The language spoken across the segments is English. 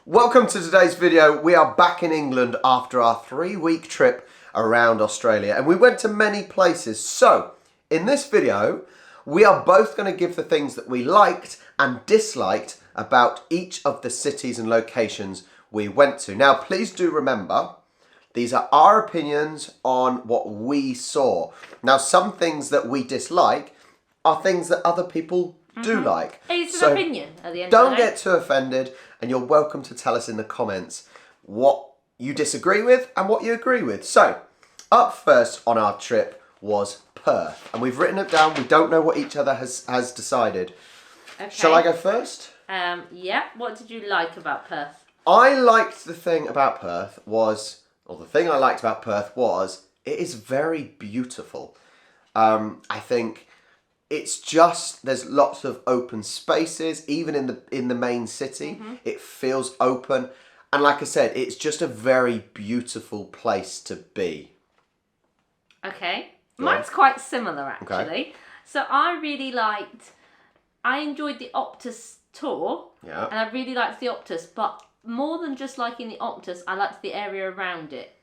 Welcome to today's video. We are back in England after our 3-week trip around Australia and we went to many places. So in this video, we are both going to give the things that we liked and disliked about each of the cities and locations we went to. Now, please do remember, these are our opinions on what we saw. Now, some things that we dislike are things that other people do like. It's an opinion at the end of the Don't day. get too offended, and you're welcome to tell us in the comments what you disagree with and what you agree with. So, up first on our trip was Perth, and we've written it down. We don't know what each other has decided. Okay. Shall I go first? Yeah. What did you like about Perth? I liked the thing about Perth was, or the thing I liked about Perth was, it is very beautiful. I think it's just, there's lots of open spaces, even in the main city. It feels open. And like I said, it's just a very beautiful place to be. Okay. Mine's quite similar, actually. Okay. So I enjoyed the Optus tour. Yeah. And I really liked the Optus, but more than just liking the Optus, I liked the area around it.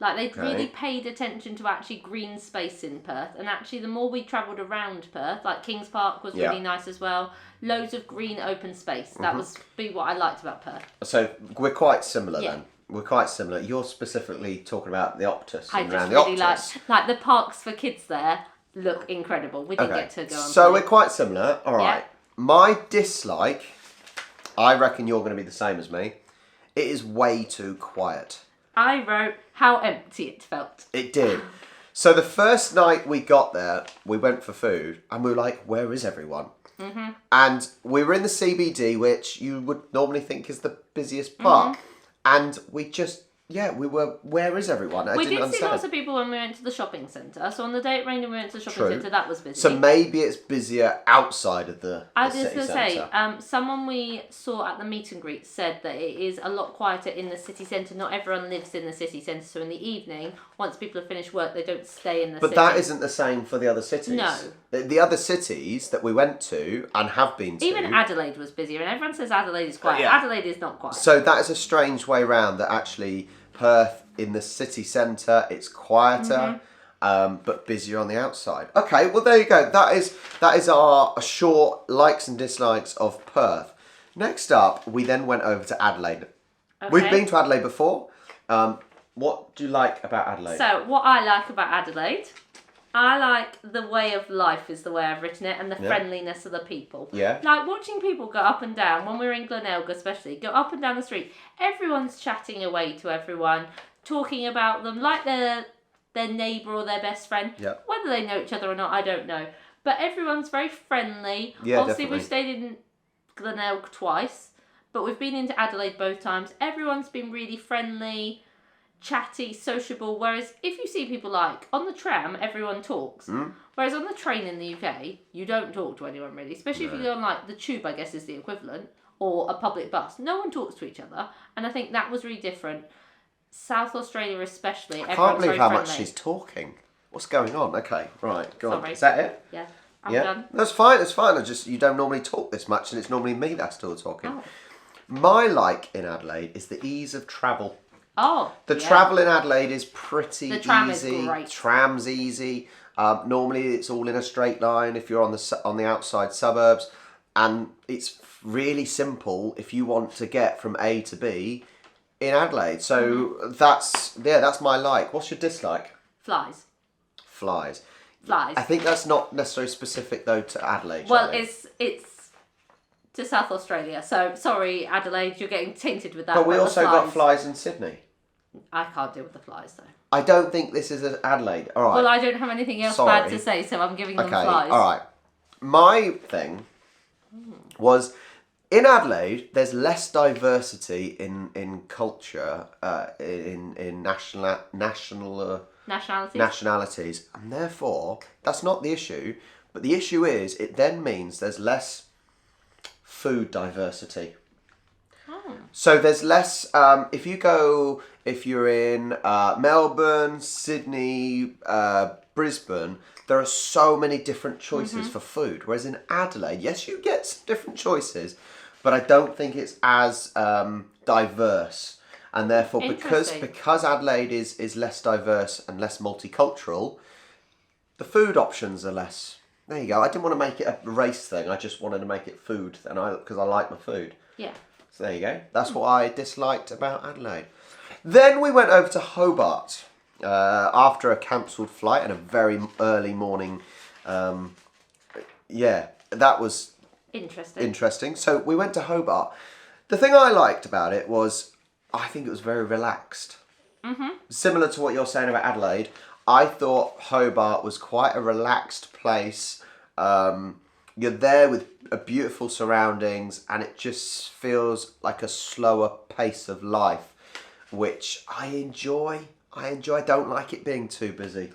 Like, they'd really paid attention to actually green space in Perth. And actually, the more we travelled around Perth, like Kings Park was really nice as well. Loads of green open space. That was what I liked about Perth. So we're quite similar then. We're quite similar. You're specifically talking about the Optus I and just around really the Optus. like the parks for kids there look incredible. We didn't get to go on. So we're quite similar. All right. Yeah. My dislike, I reckon you're going to be the same as me. It is way too quiet. I wrote how empty it felt. It did. So the first night we got there, we went for food and we were like, where is everyone? And we were in the CBD, which you would normally think is the busiest part. And we just, we were, where is everyone? We did see lots of people when we went to the shopping centre. So on the day it rained and we went to the shopping centre, that was busy. So maybe it's busier outside of the I was just city going to centre. say, someone we saw at the meet and greet said that it is a lot quieter in the city centre. Not everyone lives in the city centre, so in the evening, once people have finished work, they don't stay in the city. But that isn't the same for the other cities. No. The other cities that we went to and have been to... Even Adelaide was busier, and everyone says Adelaide is quiet. Yeah. Adelaide is not quiet. So that is a strange way round, that actually Perth in the city centre, it's quieter, but busier on the outside. Okay, well there you go. That is our short likes and dislikes of Perth. Next up, we then went over to Adelaide. Okay. We've been to Adelaide before. What do you like about Adelaide? So, what I like about Adelaide, I like the way of life is the way I've written it, and the friendliness of the people. Yeah. Like watching people go up and down, when we were in Glenelg especially, go up and down the street, everyone's chatting away to everyone, talking about them like their neighbour or their best friend. Yeah. Whether they know each other or not, I don't know. But everyone's very friendly. Yeah, Obviously, definitely. we've stayed in Glenelg twice, but we've been into Adelaide both times. Everyone's been really friendly, chatty, sociable, whereas if you see people like on the tram, everyone talks, whereas on the train in the UK, you don't talk to anyone really, especially if you go on like the tube, I guess is the equivalent, or a public bus. No one talks to each other, and I think that was really different. South Australia especially, I can't believe how much she's talking. What's going on? Okay, right, go on. Is that it? Yeah, I'm done. That's fine, that's fine. You don't normally talk this much, and it's normally me that's still talking. Oh. My like in Adelaide is the ease of travel. Oh, The travel in Adelaide is pretty The tram easy. is great. Tram's easy. Normally it's all in a straight line if you're on the outside suburbs, and it's really simple if you want to get from A to B in Adelaide. So that's my like. What's your dislike? Flies. Flies. Flies. I think that's not necessarily specific though to Adelaide. Well, Charlie. it's to South Australia. So sorry, Adelaide, you're getting tainted with that. But we the also got flies in Sydney. I can't deal with the flies though. I don't think this is Adelaide. All right. Well, I don't have anything else bad to say, so I'm giving them flies. All right. My thing was in Adelaide. There's less diversity in culture, in nationalities, and therefore that's not the issue. But the issue is it then means there's less food diversity. So there's less, if you're in Melbourne, Sydney, Brisbane, there are so many different choices for food. Whereas in Adelaide, yes, you get some different choices, but I don't think it's as diverse, and therefore Interesting. because Adelaide is less diverse and less multicultural, the food options are less. There you go. I didn't want to make it a race thing. I just wanted to make it food, because I like my food. Yeah. So there you go. That's what I disliked about Adelaide. Then we went over to Hobart after a cancelled flight and a very early morning. That was interesting. So we went to Hobart. The thing I liked about it was I think it was very relaxed. Similar to what you're saying about Adelaide, I thought Hobart was quite a relaxed place. You're there with beautiful surroundings, and it just feels like a slower pace of life, which I enjoy. I don't like it being too busy.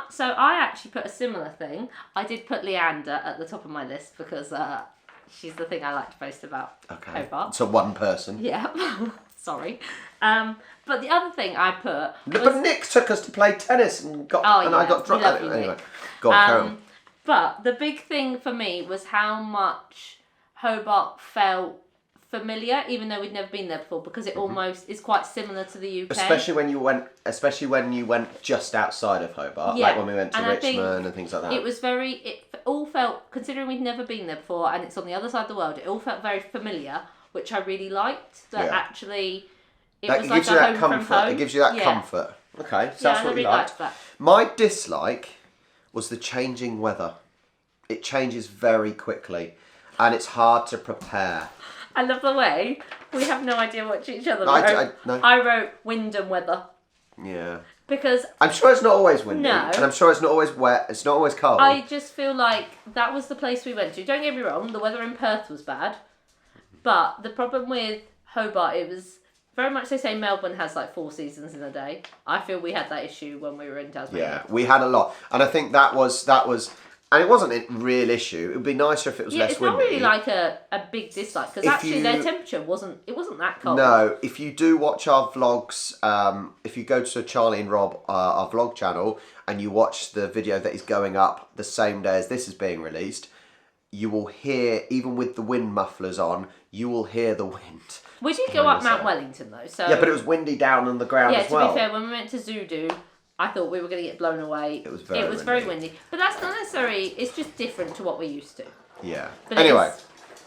So I actually put a similar thing. I did put Leander at the top of my list because she's the thing I liked most about Hobart. So one person. Yeah. Sorry. But the other thing I put was... But Nick took us to play tennis and I got drunk. Anyway, go on, carry on. But the big thing for me was how much Hobart felt familiar, even though we'd never been there before, because it almost is quite similar to the UK. Especially when you went just outside of Hobart, like when we went to Richmond and things like that. It all felt, considering we'd never been there before and it's on the other side of the world, it all felt very familiar, which I really liked. Actually, it was like a home from home. It gives you that comfort. Okay, so that's what you liked. That. My dislike was the changing weather. It changes very quickly, and it's hard to prepare. I love the way we have no idea what each other wrote. I wrote wind and weather. Yeah. Because I'm sure it's not always windy, and I'm sure it's not always wet. It's not always cold. I just feel like that was the place we went to. Don't get me wrong, the weather in Perth was bad, but the problem with Hobart, it was very much, they say Melbourne has like 4 seasons in a day. I feel we had that issue when we were in Tasmania. Yeah, we had a lot, and I think that was, and it wasn't a real issue. It would be nicer if it was less windy. It's not really like a big dislike, because actually their temperature wasn't that cold. No, if you do watch our vlogs, if you go to Charlie and Rob, our vlog channel, and you watch the video that is going up the same day as this is being released, you will hear, even with the wind mufflers on, you will hear the wind. We did go up Mount Wellington though, so... Yeah, but it was windy down on the ground as well. Yeah, to be fair, when we went to Zudu, I thought we were going to get blown away. It was very windy. But that's not necessarily... It's just different to what we're used to. Yeah. But anyway,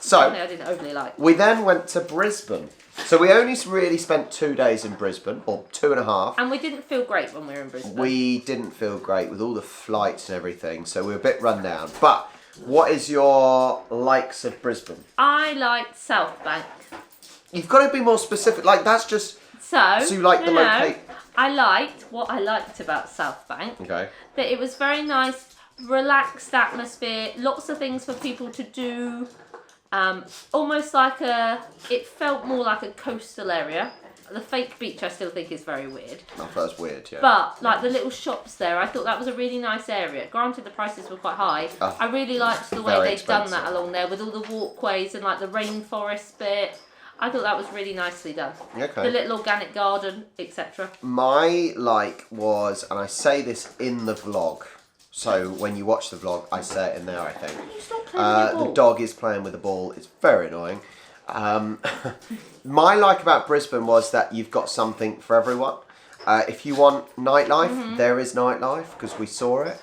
so... Something I didn't overly like. We then went to Brisbane. So we only really spent 2 days in Brisbane, or 2.5. And we didn't feel great when we were in Brisbane. We didn't feel great with all the flights and everything, so we were a bit run down. But what is your likes of Brisbane? I liked South Bank. You've got to be more specific. Like, that's just... So you like the location? I liked what I liked about South Bank. Okay. That it was very nice, relaxed atmosphere, lots of things for people to do. Almost like it felt more like a coastal area. The fake beach I still think is very weird. Oh, that's weird, yeah. But, like, the little shops there, I thought that was a really nice area. Granted, the prices were quite high. I really liked the way they'd done that along there with all the walkways and, like, the rainforest bit. I thought that was really nicely done. Okay. The little organic garden, etc. My like was, and I say this in the vlog, so when you watch the vlog, I say it in there, I think. You stop playing with the ball. The dog is playing with the ball. It's very annoying. My like about Brisbane was that you've got something for everyone. If you want nightlife, there is nightlife, because we saw it.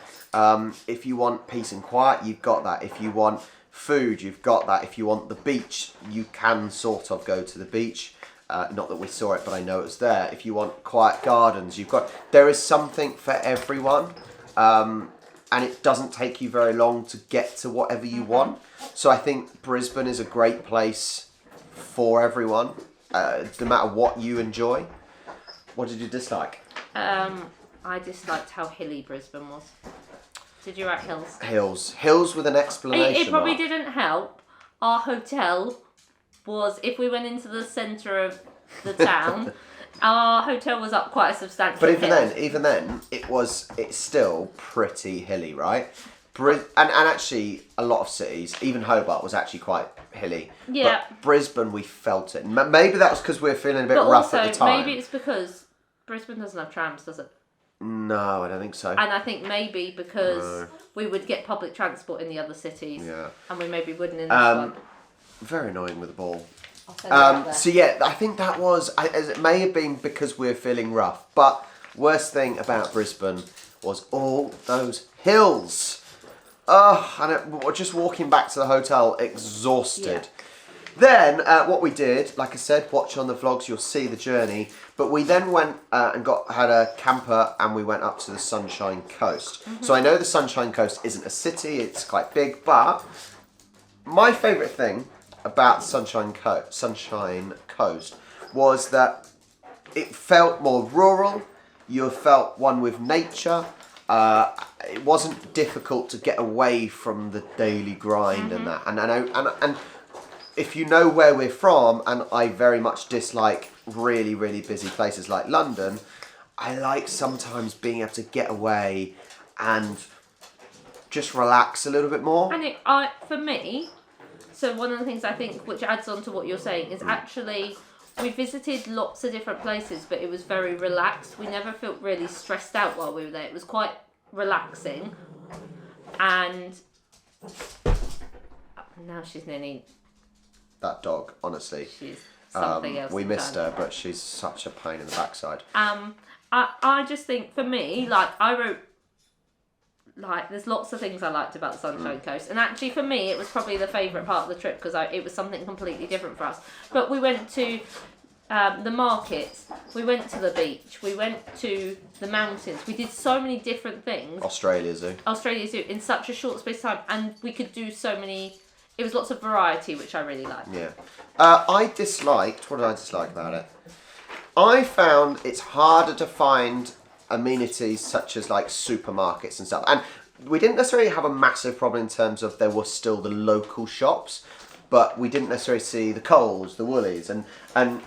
If you want peace and quiet, you've got that. If you want food, you've got that. If you want the beach, you can sort of go to the beach. Not that we saw it, but I know it's there. If you want quiet gardens, there is something for everyone. And it doesn't take you very long to get to whatever you want. So I think Brisbane is a great place for everyone, no matter what you enjoy. What did you dislike? I disliked how hilly Brisbane was. Did you write hills? Hills with an explanation. It probably didn't help. Our hotel was, if we went into the centre of the town, our hotel was up quite a substantial But hill. even then, it's still pretty hilly, right? And actually, a lot of cities, even Hobart was actually quite hilly. Yeah. But Brisbane, we felt it. Maybe that was because we were feeling a bit rough at the time. Maybe it's because Brisbane doesn't have trams, does it? No, I don't think so. And I think maybe because we would get public transport in the other cities, and we maybe wouldn't in this one. Very annoying with the ball. I'll send it out there. So yeah, I think that was, as it may have been because we're feeling rough, but worst thing about Brisbane was all those hills. And just walking back to the hotel, exhausted. Yeah. Then, what we did, like I said, watch on the vlogs, you'll see the journey. But we then went and had a camper and we went up to the Sunshine Coast. So I know the Sunshine Coast isn't a city, it's quite big, but my favourite thing about the Sunshine Coast was that it felt more rural, you felt one with nature. It wasn't difficult to get away from the daily grind and that. And if you know where we're from, and I very much dislike really, really busy places like London, I like sometimes being able to get away and just relax a little bit more. And for me, so one of the things I think which adds on to what you're saying is actually we visited lots of different places, but it was very relaxed. We never felt really stressed out while we were there. It was quite relaxing. And now she's nearly... That dog, honestly. She's something else. We missed her, but she's such a pain in the backside. I just think for me, like I wrote, like there's lots of things I liked about the Sunshine Coast, and actually for me it was probably the favourite part of the trip because it was something completely different for us. But we went to the markets, we went to the beach, we went to the mountains. We did so many different things. Australia Zoo in such a short space of time, and we could do so many. It was lots of variety, which I really liked. Yeah. What did I dislike about it? I found it's harder to find amenities such as like supermarkets and stuff. And we didn't necessarily have a massive problem in terms of there were still the local shops, but we didn't necessarily see the Coles, the Woolies, and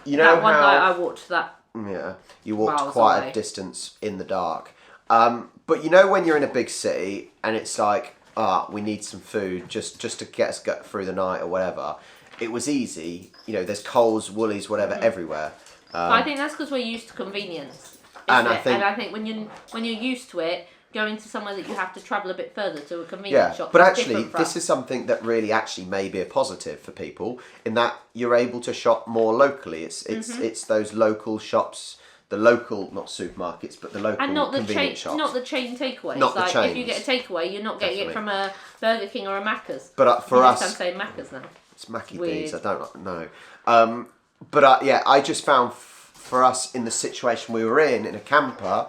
you know that one night I walked that. Yeah, you walked quite a distance in the dark. But you know when you're in a big city and it's like, we need some food just to get us through the night or whatever. It was easy. You know, there's Coles, Woolies, whatever, everywhere. I think that's because we're used to convenience. And I think when you're used to it, going to somewhere that you have to travel a bit further to a convenience shop. But actually, this is something that really actually may be a positive for people in that you're able to shop more locally. It's those local shops. The local, not supermarkets, but the local convenience shops. Not the chain takeaways. Not the chains. If you get a takeaway, you're not getting it from a Burger King or a Macca's. But for us... I'm saying Macca's now. It's Mackie B's, I don't know. I just found for us in the situation we were in a camper,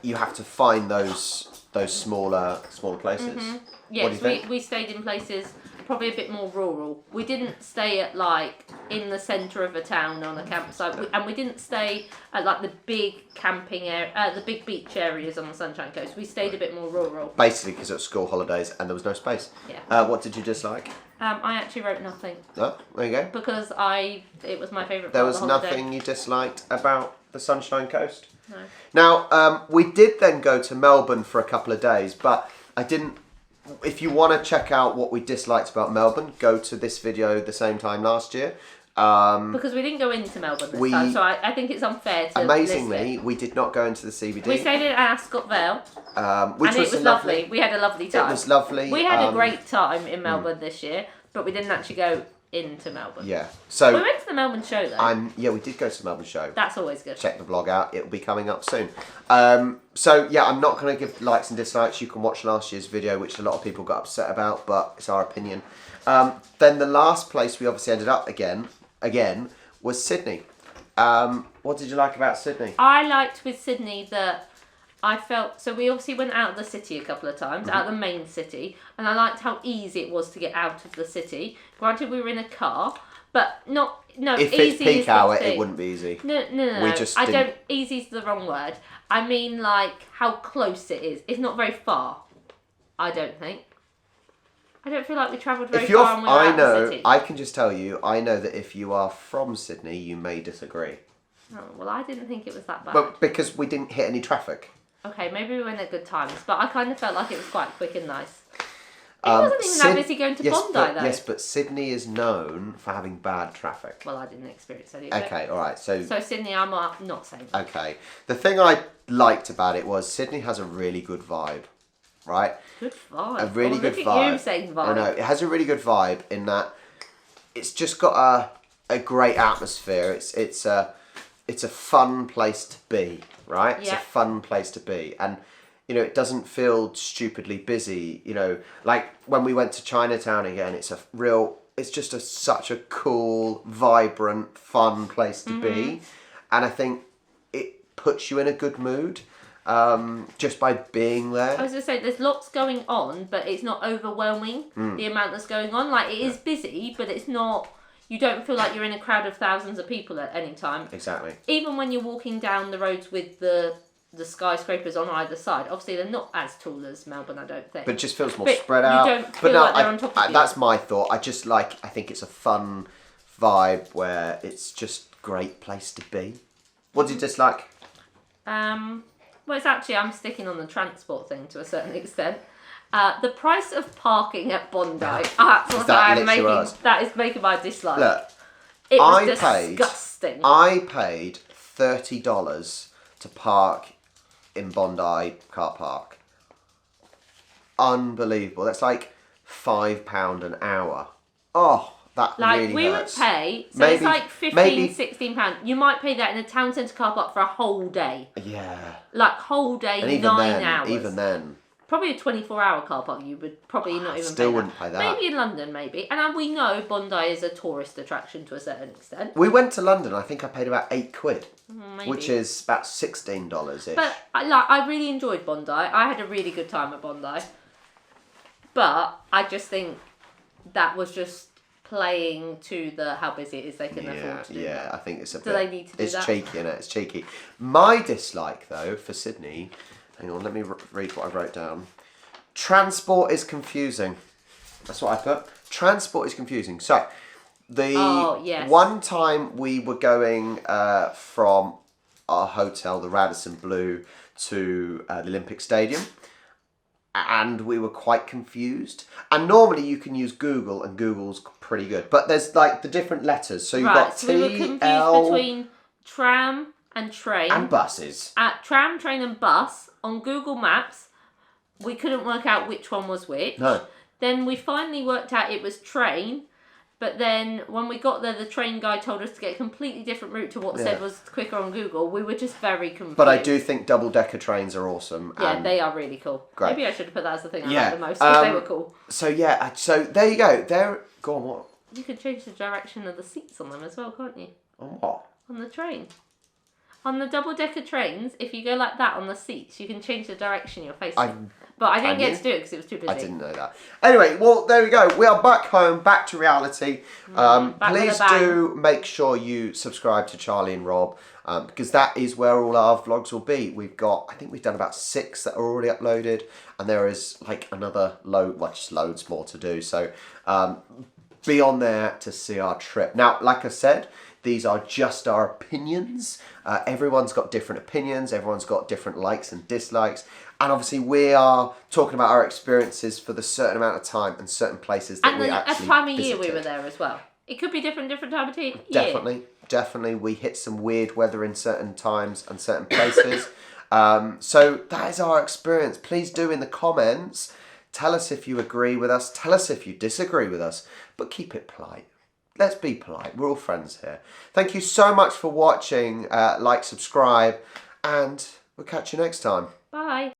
you have to find those smaller places. Yes, we stayed in places probably a bit more rural. We didn't stay at like in the centre of a town on a campsite, and we didn't stay at like the big camping area, the big beach areas on the Sunshine Coast. We stayed a bit more rural. Basically, because it was school holidays and there was no space. Yeah. What did you dislike? I actually wrote nothing. Oh, there you go. Because it was my favourite. There was nothing you disliked about the Sunshine Coast? No. Now, we did then go to Melbourne for a couple of days, but I didn't. If you want to check out what we disliked about Melbourne, go to this video the same time last year. Because we didn't go into Melbourne this time, so I think it's unfair to amazingly, we did not go into the CBD. We stayed at Ascot Vale, which was lovely. We had a lovely time. It was lovely. We had a great time in Melbourne this year, but we didn't actually go into Melbourne. Yeah. So we went to the Melbourne show though. Yeah, we did go to the Melbourne show. That's always good. Check the vlog out. It'll be coming up soon. So yeah, I'm not going to give likes and dislikes. You can watch last year's video, which a lot of people got upset about, but it's our opinion. Then the last place we obviously ended up again was Sydney. What did you like about Sydney? I liked with Sydney that I felt, so we obviously went out of the city a couple of times, out of the main city, and I liked how easy it was to get out of the city. Granted, we were in a car, but if it's peak hour, it wouldn't be easy. No. Easy's the wrong word. I mean, like, how close it is. It's not very far, I don't think. I don't feel like we travelled very far and we were out of the city. I can just tell you, I know that if you are from Sydney, you may disagree. Oh, well, I didn't think it was that bad. But because we didn't hit any traffic. Okay, maybe we went at good times, but I kind of felt like it was quite quick and nice. It wasn't even that busy going to Bondi, though. Yes, but Sydney is known for having bad traffic. Well, I didn't experience any. Okay, all right. So Sydney, I'm not saying that. Okay. The thing I liked about it was Sydney has a really good vibe, right? Good vibe. A really good look vibe. At you saying vibe. I know. It has a really good vibe in that it's just got a great atmosphere. It's a fun place to be, right? It's a fun place to be, and you know, it doesn't feel stupidly busy. You know, like when we went to Chinatown again, it's just such a cool, vibrant, fun place to be, and I think it puts you in a good mood. Just by being there. I was going to say, there's lots going on, but it's not overwhelming, the amount that's going on. Like, it is busy, but it's not, you don't feel like you're in a crowd of thousands of people at any time. Exactly. Even when you're walking down the roads with the skyscrapers on either side, obviously they're not as tall as Melbourne, I don't think. But it just feels more spread out. You don't feel like they're on top of you. That's my thought. I think it's a fun vibe where it's just a great place to be. What do you dislike? Well, it's actually, I'm sticking on the transport thing to a certain extent. The price of parking at Bondi. That is making my dislike. Look, it was disgusting. I paid $30 to park in Bondi car park. Unbelievable. That's like £5 an hour. Oh, that really hurts. We would pay, so it's like £16. You might pay that in a town centre car park for a whole day. Yeah. Like whole day, and 9 hours. Even then. Probably a 24-hour car park, you would probably not even still pay wouldn't pay that. Maybe in London, maybe. And we know Bondi is a tourist attraction to a certain extent. We went to London, I think I paid about £8, maybe. which is about $16-ish. But I really enjoyed Bondi. I had a really good time at Bondi. But I just think that was just playing to how busy it is they can afford to do that. Yeah, I think it's a bit... Do they need to do that? It's cheeky, isn't it? It's cheeky. My dislike, though, for Sydney... Hang on, let me read what I wrote down. Transport is confusing. That's what I put. Transport is confusing. So, one time we were going from our hotel, the Radisson Blu, to the Olympic Stadium. And we were quite confused. And normally you can use Google, and Google's pretty good. But there's like the different letters. So you've got T, we were confused between tram and train. And buses. Tram, train and bus. On Google Maps, we couldn't work out which one was which. No. Then we finally worked out it was train. But then when we got there, the train guy told us to get a completely different route to what said was quicker on Google. We were just very confused. But I do think double-decker trains are awesome. Yeah, they are really cool. Great. Maybe I should have put that as the thing I like the most, because they were cool. So there you go. Go on, what? You can change the direction of the seats on them as well, can't you? On what? On the train. On the double-decker trains, if you go like that on the seats, you can change the direction you're facing. But I didn't get to do it because it was too busy. I didn't know that. Anyway, well, there we go. We are back home, back to reality. Please do make sure you subscribe to Charlie and Rob, because that is where all our vlogs will be. I think we've done about 6 that are already uploaded, and there is like another just loads more to do. So be on there to see our trip. Now, like I said, these are just our opinions. Everyone's got different opinions. Everyone's got different likes and dislikes. And obviously we are talking about our experiences for the certain amount of time and certain places that we actually visited. And a time of year we visited. were there as well. It could be different time of year. Definitely. We hit some weird weather in certain times and certain places. So that is our experience. Please do in the comments. Tell us if you agree with us. Tell us if you disagree with us. But keep it polite. Let's be polite. We're all friends here. Thank you so much for watching. Like, subscribe, and we'll catch you next time. Bye.